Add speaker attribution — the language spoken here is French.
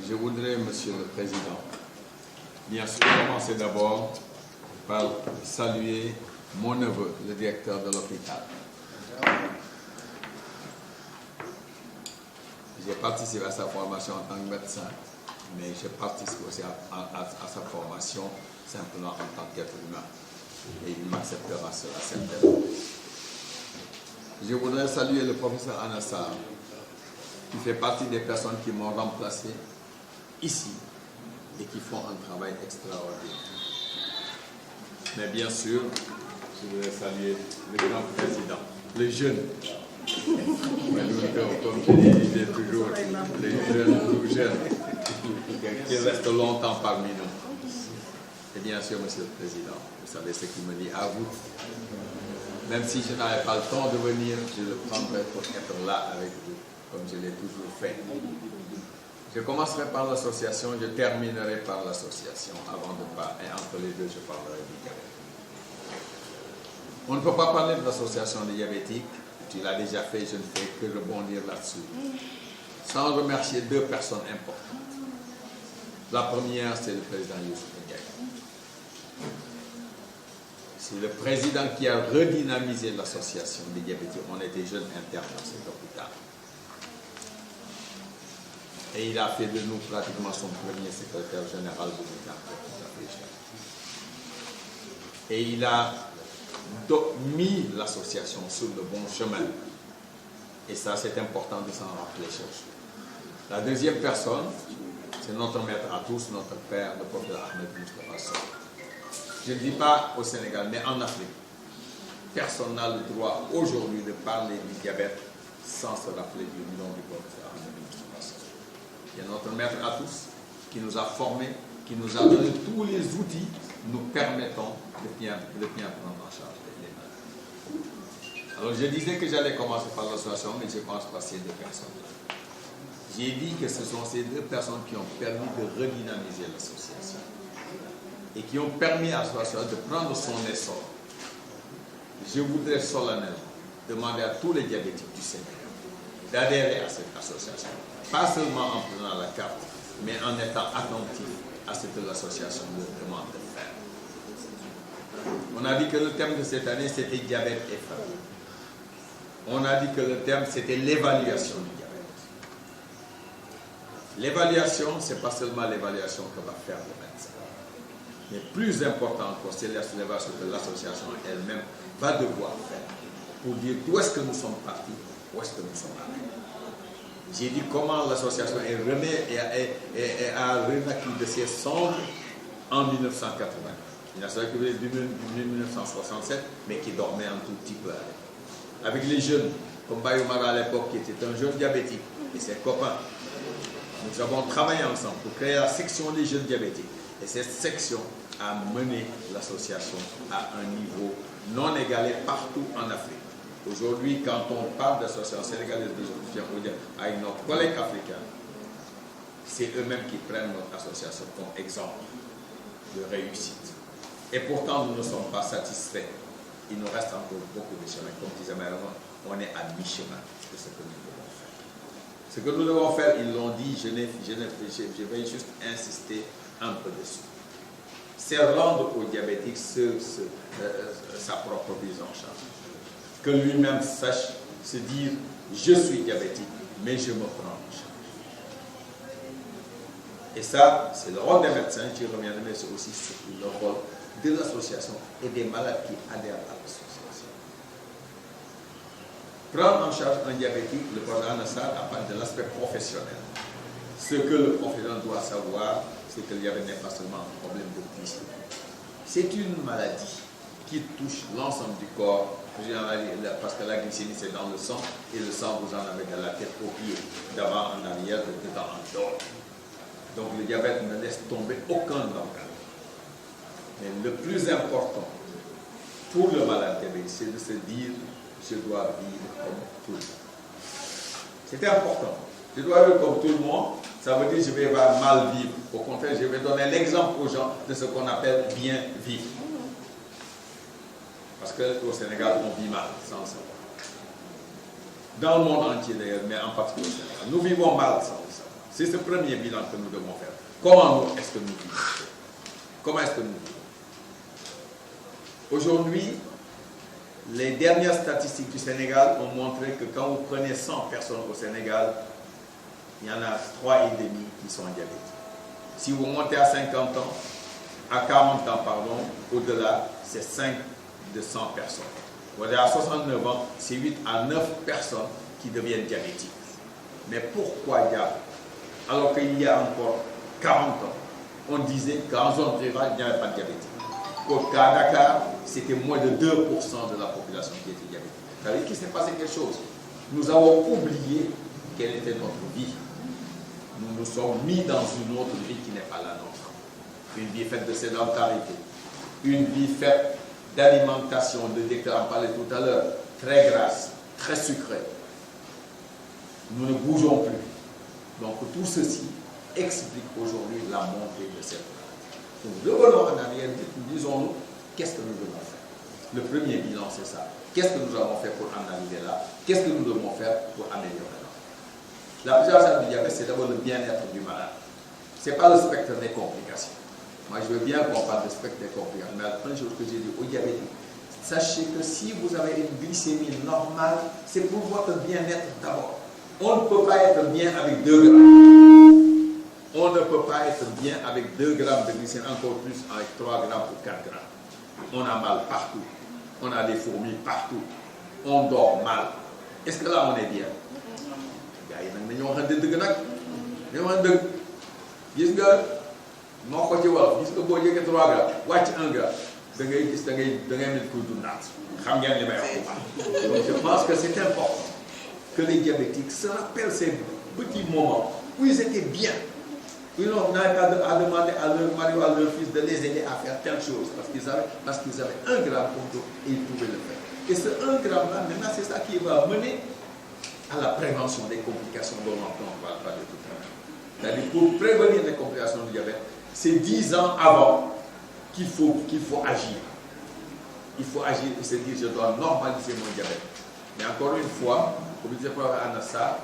Speaker 1: Je voudrais, Monsieur le Président, bien sûr commencer d'abord par saluer mon neveu, le directeur de l'hôpital. J'ai participé à sa formation en tant que médecin, mais je participe aussi à sa formation simplement en tant qu'être humain. Et il m'acceptera cela certainement. Je voudrais saluer le professeur Anassar, qui fait partie des personnes qui m'ont remplacé ici et qui font un travail extraordinaire. Mais bien sûr, je voudrais saluer le grand président, le jeune. Comme je disais toujours, les jeunes, tout jeunes, qui restent longtemps parmi nous. Et bien sûr, Monsieur le Président, vous savez ce qu'il me dit à vous. Même si je n'avais pas le temps de venir, je le prendrai pour être là avec vous, comme je l'ai toujours fait. Je commencerai par l'association, je terminerai par l'association, avant de parler, et entre les deux, je parlerai du diabète. On ne peut pas parler de l'association des diabétiques, tu l'as déjà fait, je ne fais que rebondir là-dessus, sans remercier deux personnes importantes. La première, c'est le président Youssouf Ndiaye. C'est le président qui a redynamisé l'association des diabétiques. On était jeunes internes dans cet hôpital. Et il a fait de nous pratiquement son premier secrétaire général de l'État. Et il a mis l'association sur le bon chemin. Et ça, c'est important de s'en rappeler. La deuxième personne, c'est notre maître à tous, notre père, le professeur Ahmed Moustapha Sow. Je ne dis pas au Sénégal, mais en Afrique, personne n'a le droit aujourd'hui de parler du diabète sans se rappeler du nom du professeur Ahmed Moustapha Sow. Il y a notre maître à tous qui nous a formés, qui nous a donné tous les outils nous permettant de bien prendre en charge les malades. Alors je disais que j'allais commencer par l'association, mais je commence par ces deux personnes-là. J'ai dit que ce sont ces deux personnes qui ont permis de redynamiser l'association et qui ont permis à l'association de prendre son essor. Je voudrais solennellement demander à tous les diabétiques du Sénégal d'adhérer à cette association. Pas seulement en prenant la carte, mais en étant attentif à ce que l'association nous demande de faire. On a dit que le thème de cette année, c'était diabète et famille. On a dit que le thème, c'était l'évaluation du diabète. L'évaluation, ce n'est pas seulement l'évaluation que va faire le médecin. Mais plus important encore, c'est l'évaluation que l'association elle-même va devoir faire pour dire d'où est-ce que nous sommes partis, où est-ce que nous sommes arrivés. J'ai dit comment l'association est renaît et a renaquis de ses cendres en 1980. Une association qui venait de 1967, mais qui dormait un tout petit peu. Avec les jeunes, comme Bayoumara à l'époque, qui était un jeune diabétique, et ses copains. Nous avons travaillé ensemble pour créer la section des jeunes diabétiques. Et cette section a mené l'association à un niveau non égalé partout en Afrique. Aujourd'hui, quand on parle d'association sénégalaise de soutien avec nos collègues africains, c'est eux-mêmes qui prennent notre association comme exemple de réussite. Et pourtant, nous ne sommes pas satisfaits. Il nous reste encore beaucoup de chemin. Comme disait Maïrama, on est à mi-chemin de ce que nous devons faire. Ce que nous devons faire, ils l'ont dit, je vais juste insister un peu dessus. C'est rendre aux diabétiques sa propre prise en charge. Que lui-même sache se dire, je suis diabétique, mais je me prends en charge. Et ça, c'est le rôle des médecins, j'y reviendrai, mais c'est aussi surtout le rôle de l'association et des malades qui adhèrent à l'association. Prendre en charge un diabétique, le professeur Anassar a parlé de l'aspect professionnel. Ce que le professionnel doit savoir, c'est que le diabète n'est pas seulement un problème de glycémie. C'est une maladie qui touche l'ensemble du corps, parce que la glycémie c'est dans le sang, et le sang vous en avez de la tête aux pieds, d'avant en arrière, de dedans en dehors. Donc le diabète ne laisse tomber aucun organe. Mais le plus important pour le malade diabétique, c'est de se dire, je dois vivre comme tout le monde. C'était important. Je dois vivre comme tout le monde, ça veut dire que je vais mal vivre. Au contraire, je vais donner l'exemple aux gens de ce qu'on appelle bien vivre. Parce qu'au Sénégal, on vit mal, sans le savoir. Dans le monde entier d'ailleurs, mais en particulier au Sénégal. Nous vivons mal sans le savoir. C'est ce premier bilan que nous devons faire. Comment est-ce que nous vivons? Comment est-ce que nous vivons? Aujourd'hui, les dernières statistiques du Sénégal ont montré que quand vous prenez 100 personnes au Sénégal, il y en a 3,5 qui sont diabétiques. Si vous montez à 50 ans, à 40 ans, pardon, au-delà, c'est 5 de 100 personnes. Vous êtes à 69 ans, c'est 8 à 9 personnes qui deviennent diabétiques. Mais pourquoi diable? Alors qu'il y a encore 40 ans, on disait qu'en zone rurale, il n'y avait pas de diabétique. Au cas Dakar, c'était moins de 2% de la population qui était diabétique. Ça veut dire qu'il s'est passé quelque chose. Nous avons oublié quelle était notre vie. Nous nous sommes mis dans une autre vie qui n'est pas la nôtre. Une vie faite de sédentarité, une vie faite d'alimentation, de docteur en parlait tout à l'heure, très grasse, très sucrée. Nous ne bougeons plus. Donc tout ceci explique aujourd'hui la montée de cette maladie. Donc revenons en arrière, disons-nous, qu'est-ce que nous devons faire? Le premier bilan, c'est ça. Qu'est-ce que nous avons fait pour en arriver là? Qu'est-ce que nous devons faire pour améliorer là? La prise en charge du diabète, c'est d'abord le bien-être du malade. Ce n'est pas le spectre des complications. Moi, je veux bien qu'on parle de spectre des complications, mais la première chose que j'ai dit aux diabétiques, sachez que si vous avez une glycémie normale, c'est pour votre bien-être d'abord. On ne peut pas être bien avec 2 grammes. On ne peut pas être bien avec 2 grammes de glycémie, encore plus avec 3 grammes ou 4 grammes. On a mal partout. On a des fourmis partout. On dort mal. Est-ce que là, on est bien? Gars yi nag nañu waxante dëgg nag. dañu waxante dëgg. Gis nga moo ko ci wolof gis nga boo jegee 3 grammes wàcc 1 gramme da ngay gis da ngay mel kuy dundaat. xam ngeen li may wax bu baax. Donc je pense que c'est important que les diabétiques se rappellent ces petits moments où ils étaient bien. Ils n'ont pas à demander à leur mari ou à leur fils de les aider à faire telle chose parce qu'ils avaient 1 gramme pour tout et ils pouvaient le faire. Et ce 1 gramme-là, maintenant, c'est ça qui va mener à la prévention des complications dont on va parler tout à l'heure. C'est-à-dire pour prévenir les complications du diabète, c'est 10 ans avant qu'il faut agir. Il faut agir et se dire je dois normaliser mon diabète. Mais encore une fois, comme disait le professeur Anassar,